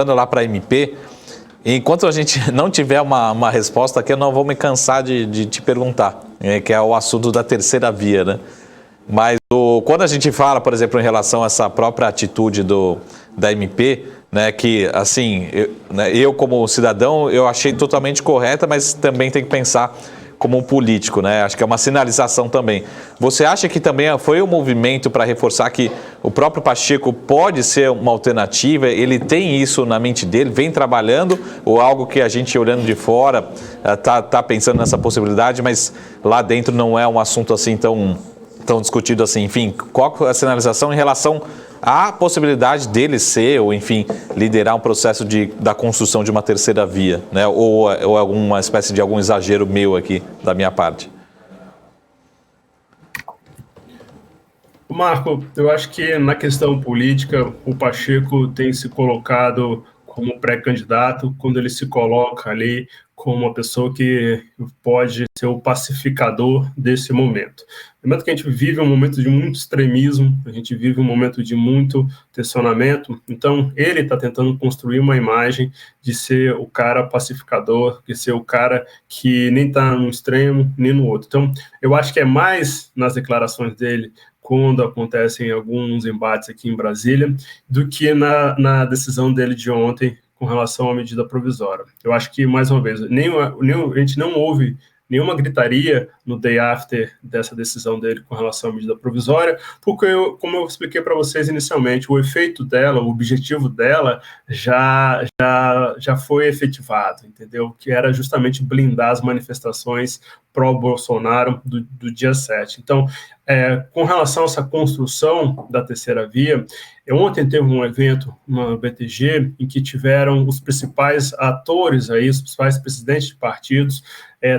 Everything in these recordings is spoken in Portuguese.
lá para a MP, enquanto a gente não tiver uma resposta aqui, eu não vou me cansar de te perguntar, que é o assunto da terceira via, né? Mas quando a gente fala, por exemplo, em relação a essa própria atitude da MP, né, que, assim, eu como cidadão, eu achei totalmente correta, mas também tem que pensar como um político, né? Acho que é uma sinalização também. Você acha que também foi um movimento para reforçar que o próprio Pacheco pode ser uma alternativa? Ele tem isso na mente dele, vem trabalhando, ou algo que a gente olhando de fora tá pensando nessa possibilidade, mas lá dentro não é um assunto assim tão discutido assim? Enfim, qual é a sinalização em relação à possibilidade dele ser, ou enfim, liderar um processo da construção de uma terceira via, né? Ou alguma espécie de algum exagero meu aqui, da minha parte? Marco, eu acho que na questão política, o Pacheco tem se colocado como pré-candidato quando ele se coloca ali como uma pessoa que pode ser o pacificador desse momento. Lembrando que a gente vive um momento de muito extremismo, a gente vive um momento de muito tensionamento, então ele está tentando construir uma imagem de ser o cara pacificador, de ser o cara que nem está num extremo nem no outro. Então, eu acho que é mais nas declarações dele quando acontecem alguns embates aqui em Brasília, do que na decisão dele de ontem com relação à medida provisória. Eu acho que, mais uma vez, a gente não ouve nenhuma gritaria no day after dessa decisão dele com relação à medida provisória, porque, como eu expliquei para vocês inicialmente, o efeito dela, o objetivo dela já foi efetivado, entendeu? Que era justamente blindar as manifestações pró-Bolsonaro do dia 7. Então, com relação a essa construção da terceira via, ontem teve um evento no BTG em que tiveram os principais atores aí, os principais presidentes de partidos,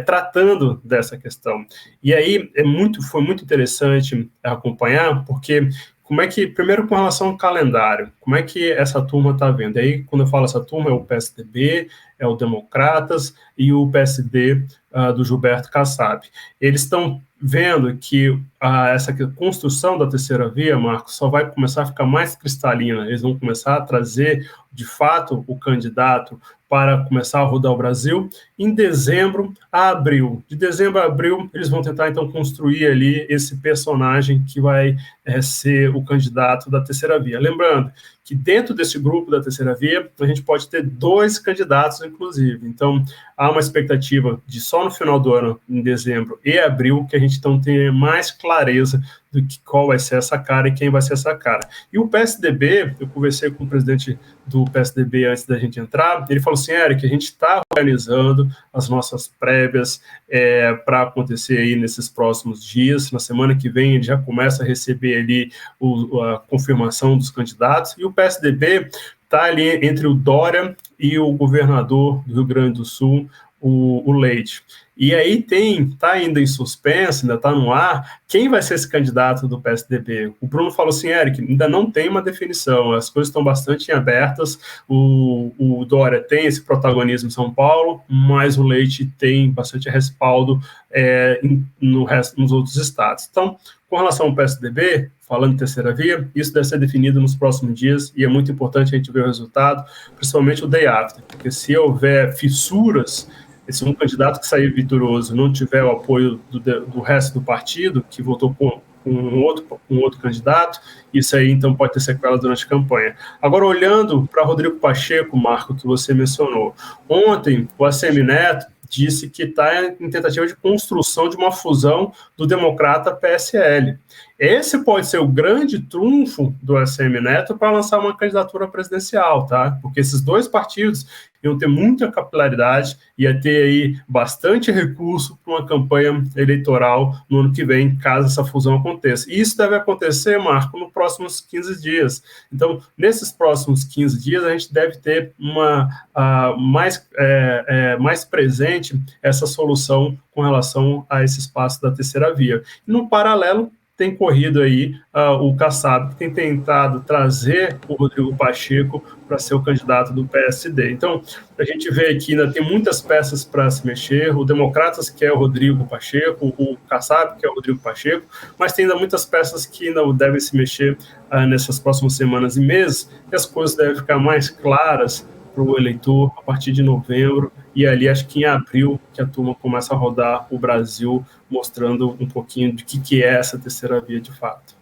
tratando dessa questão. E aí foi muito interessante acompanhar, porque como é que, primeiro com relação ao calendário, como é que essa turma está vendo? E aí, quando eu falo essa turma, é o PSDB, é o Democratas e o PSD do Gilberto Kassab. Eles estão vendo que essa construção da terceira via, Marcos, só vai começar a ficar mais cristalina. Eles vão começar a trazer, de fato, o candidato para começar a rodar o Brasil em dezembro a abril. De dezembro a abril, eles vão tentar, então, construir ali esse personagem que vai ser o candidato da terceira via. Lembrando que dentro desse grupo da terceira via, a gente pode ter 2 candidatos, inclusive. Então, há uma expectativa de só no final do ano, em dezembro e abril, que a gente então tenha mais clareza do que qual vai ser essa cara e quem vai ser essa cara. E o PSDB, eu conversei com o presidente do PSDB antes da gente entrar, ele falou assim, Eric, a gente está organizando as nossas prévias para acontecer aí nesses próximos dias. Na semana que vem ele já começa a receber ali a confirmação dos candidatos, e o PSDB está ali entre o Dória e o governador do Rio Grande do Sul, o Leite. E aí está ainda em suspenso, ainda está no ar, quem vai ser esse candidato do PSDB? O falou assim, Eric, ainda não tem uma definição, as coisas estão bastante abertas, o Dória tem esse protagonismo em São Paulo, mas o Leite tem bastante respaldo nos outros estados. Então, com relação ao PSDB, falando em terceira via, isso deve ser definido nos próximos dias e é muito importante a gente ver o resultado, principalmente o day after, porque se houver fissuras, se um candidato que sair vitorioso não tiver o apoio do resto do partido, que votou com um outro candidato, isso aí então pode ter sequelas durante a campanha. Agora, olhando para Rodrigo Pacheco, Marco, que você mencionou, ontem o ACM Neto disse que está em tentativa de construção de uma fusão do Democrata-PSL. Esse pode ser o grande trunfo do ACM Neto para lançar uma candidatura presidencial, tá? Porque esses 2 partidos iam ter muita capilaridade, ia ter aí bastante recurso para uma campanha eleitoral no ano que vem, caso essa fusão aconteça. E isso deve acontecer, Marco, nos próximos 15 dias. Então, nesses próximos 15 dias, a gente deve ter mais presente essa solução com relação a esse espaço da terceira via. E, no paralelo, tem corrido aí o Kassab, que tem tentado trazer o Rodrigo Pacheco para ser o candidato do PSD. Então, a gente vê que ainda tem muitas peças para se mexer, o Democratas quer o Rodrigo Pacheco, o Kassab quer o Rodrigo Pacheco, mas tem ainda muitas peças que ainda devem se mexer nessas próximas semanas e meses, e as coisas devem ficar mais claras para o eleitor a partir de novembro, e ali acho que em abril que a turma começa a rodar o Brasil, mostrando um pouquinho de que é essa terceira via de fato.